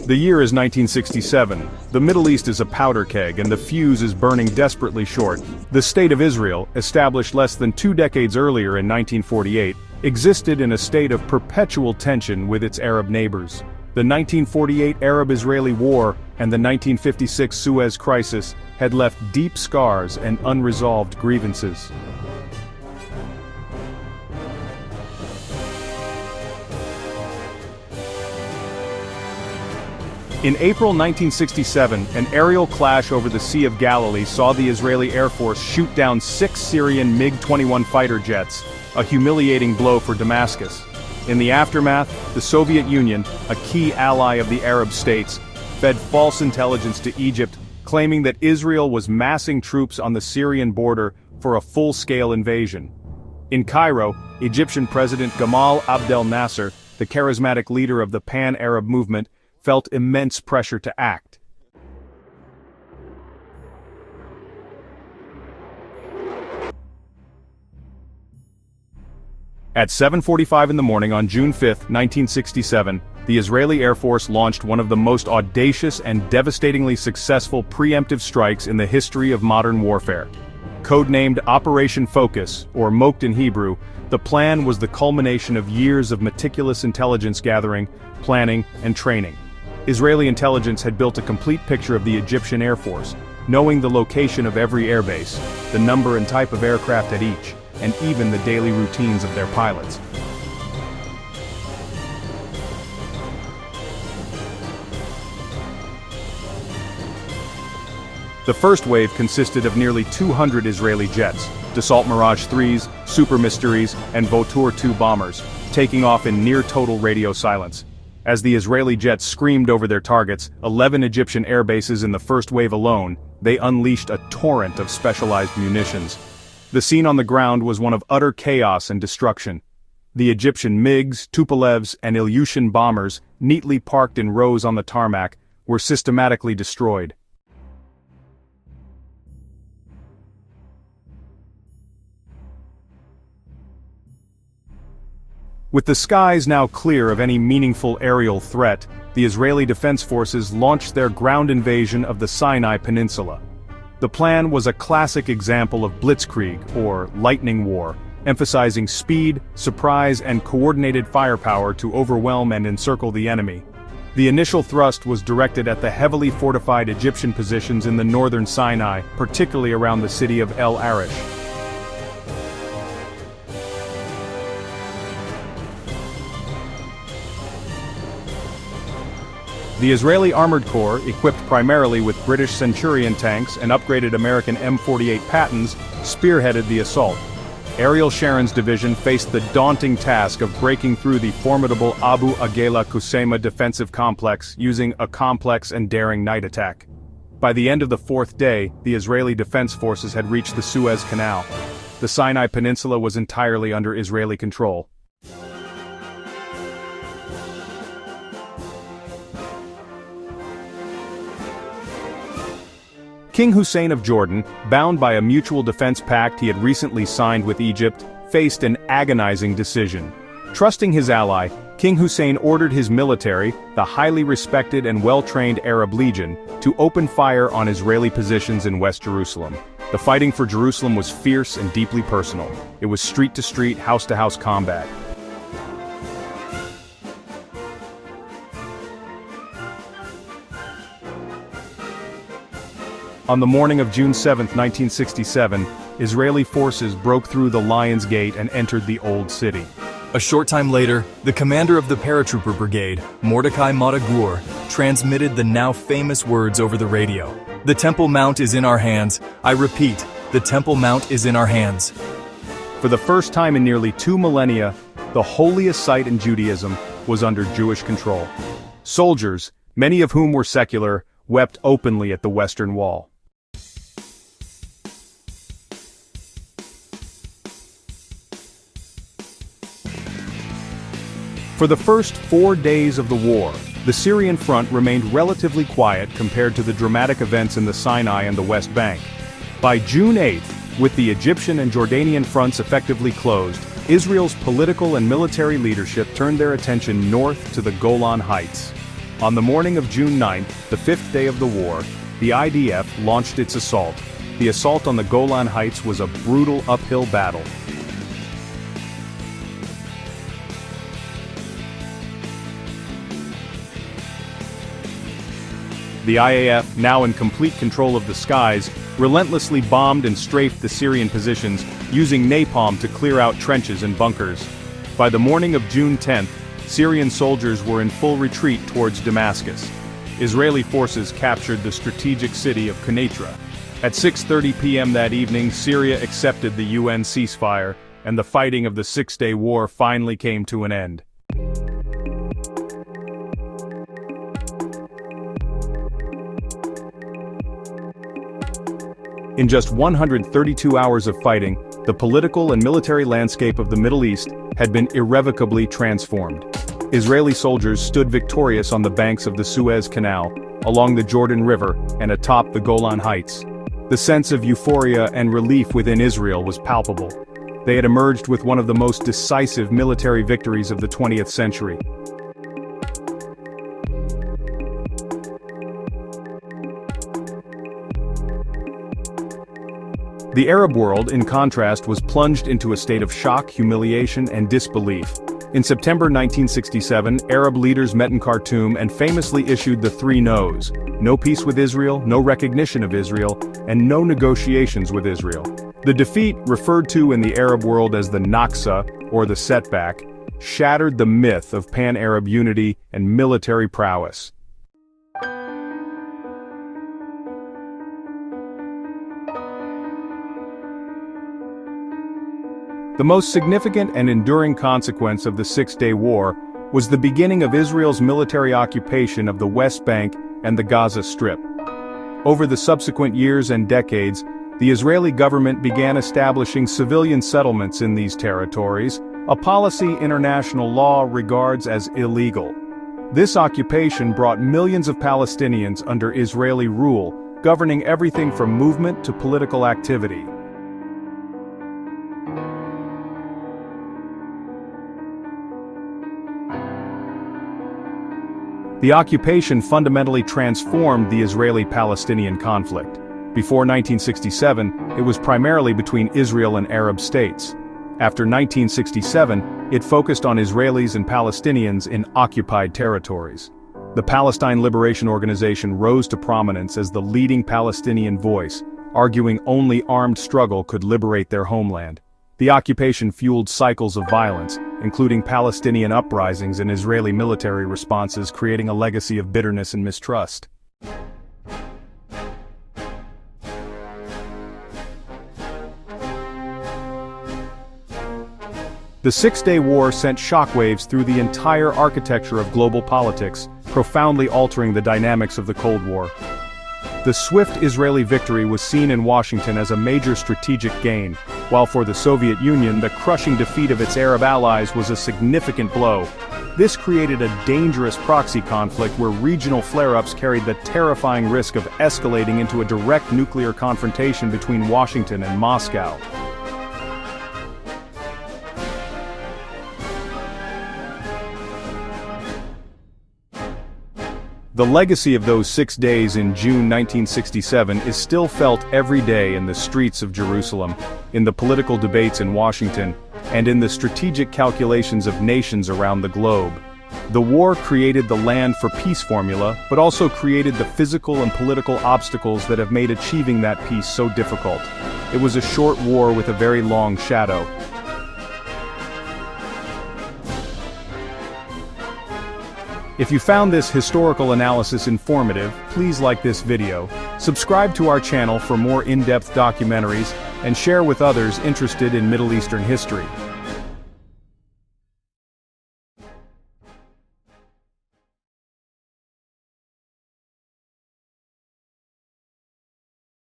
The year is 1967. The Middle East is a powder keg and the fuse is burning desperately short. The State of Israel, established less than 2 decades earlier in 1948, existed in a state of perpetual tension with its Arab neighbors. The 1948 Arab-Israeli War and the 1956 Suez Crisis had left deep scars and unresolved grievances. In April 1967, an aerial clash over the Sea of Galilee saw the Israeli Air Force shoot down 6 Syrian MiG-21 fighter jets, a humiliating blow for Damascus. In the aftermath, the Soviet Union, a key ally of the Arab states, fed false intelligence to Egypt, claiming that Israel was massing troops on the Syrian border for a full-scale invasion. In Cairo, Egyptian President Gamal Abdel Nasser, the charismatic leader of the Pan-Arab movement, felt immense pressure to act. At 7:45 in the morning on June 5, 1967, the Israeli Air Force launched one of the most audacious and devastatingly successful preemptive strikes in the history of modern warfare. Codenamed Operation Focus, or Moked in Hebrew, the plan was the culmination of years of meticulous intelligence gathering, planning, and training. Israeli intelligence had built a complete picture of the Egyptian Air Force, knowing the location of every airbase, the number and type of aircraft at each, and even the daily routines of their pilots. The first wave consisted of nearly 200 Israeli jets, Dassault Mirage 3s, Super Mysteries, and Vautour 2 bombers, taking off in near-total radio silence. As the Israeli jets screamed over their targets, 11 Egyptian air bases in the first wave alone, they unleashed a torrent of specialized munitions. The scene on the ground was one of utter chaos and destruction. The Egyptian MiGs, Tupolevs, and Ilyushin bombers, neatly parked in rows on the tarmac, were systematically destroyed. With the skies now clear of any meaningful aerial threat, the Israeli Defense Forces launched their ground invasion of the Sinai Peninsula. The plan was a classic example of blitzkrieg, or lightning war, emphasizing speed, surprise, and coordinated firepower to overwhelm and encircle the enemy. The initial thrust was directed at the heavily fortified Egyptian positions in the northern Sinai, particularly around the city of El Arish. The Israeli Armored Corps, equipped primarily with British Centurion tanks and upgraded American M48 Pattons, spearheaded the assault. Ariel Sharon's division faced the daunting task of breaking through the formidable Abu Agela Kusema defensive complex using a complex and daring night attack. By the end of the 4th day, the Israeli Defense Forces had reached the Suez Canal. The Sinai Peninsula was entirely under Israeli control. King Hussein of Jordan, bound by a mutual defense pact he had recently signed with Egypt, faced an agonizing decision. Trusting his ally, King Hussein ordered his military, the highly respected and well-trained Arab Legion, to open fire on Israeli positions in West Jerusalem. The fighting for Jerusalem was fierce and deeply personal. It was street-to-street, house-to-house combat. On the morning of June 7, 1967, Israeli forces broke through the Lion's Gate and entered the Old City. A short time later, the commander of the paratrooper brigade, Mordecai Madagur, transmitted the now famous words over the radio. "The Temple Mount is in our hands. I repeat, the Temple Mount is in our hands." For the first time in nearly 2 millennia, the holiest site in Judaism was under Jewish control. Soldiers, many of whom were secular, wept openly at the Western Wall. For the first 4 days of the war, the Syrian front remained relatively quiet compared to the dramatic events in the Sinai and the West Bank. By June 8th, with the Egyptian and Jordanian fronts effectively closed, Israel's political and military leadership turned their attention north to the Golan Heights. On the morning of June 9th, the fifth day of the war, the IDF launched its assault. The assault on the Golan Heights was a brutal uphill battle. The IAF, now in complete control of the skies, relentlessly bombed and strafed the Syrian positions, using napalm to clear out trenches and bunkers. By the morning of June 10th, Syrian soldiers were in full retreat towards Damascus. Israeli forces captured the strategic city of Quneitra. At 6:30 p.m. that evening, Syria accepted the UN ceasefire, and the fighting of the Six-Day War finally came to an end. In just 132 hours of fighting, the political and military landscape of the Middle East had been irrevocably transformed. Israeli soldiers stood victorious on the banks of the Suez Canal, along the Jordan River, and atop the Golan Heights. The sense of euphoria and relief within Israel was palpable. They had emerged with one of the most decisive military victories of the 20th century. The Arab world, in contrast, was plunged into a state of shock, humiliation, and disbelief. In September 1967, Arab leaders met in Khartoum and famously issued the three no's: no peace with Israel, no recognition of Israel, and no negotiations with Israel. The defeat, referred to in the Arab world as the Naksa, or the setback, shattered the myth of pan-Arab unity and military prowess. The most significant and enduring consequence of the Six-Day War was the beginning of Israel's military occupation of the West Bank and the Gaza Strip. Over the subsequent years and decades, the Israeli government began establishing civilian settlements in these territories, a policy international law regards as illegal. This occupation brought millions of Palestinians under Israeli rule, governing everything from movement to political activity. The occupation fundamentally transformed the Israeli-Palestinian conflict. Before 1967, it was primarily between Israel and Arab states. After 1967, it focused on Israelis and Palestinians in occupied territories. The Palestine Liberation Organization rose to prominence as the leading Palestinian voice, arguing only armed struggle could liberate their homeland. The occupation fueled cycles of violence, including Palestinian uprisings and Israeli military responses, creating a legacy of bitterness and mistrust. The Six-Day War sent shockwaves through the entire architecture of global politics, profoundly altering the dynamics of the Cold War. The swift Israeli victory was seen in Washington as a major strategic gain, while for the Soviet Union, the crushing defeat of its Arab allies was a significant blow. This created a dangerous proxy conflict where regional flare-ups carried the terrifying risk of escalating into a direct nuclear confrontation between Washington and Moscow. The legacy of those 6 days in June 1967 is still felt every day in the streets of Jerusalem, in the political debates in Washington, and in the strategic calculations of nations around the globe. The war created the land for peace formula, but also created the physical and political obstacles that have made achieving that peace so difficult. It was a short war with a very long shadow. If you found this historical analysis informative, please like this video, subscribe to our channel for more in-depth documentaries, and share with others interested in Middle Eastern history.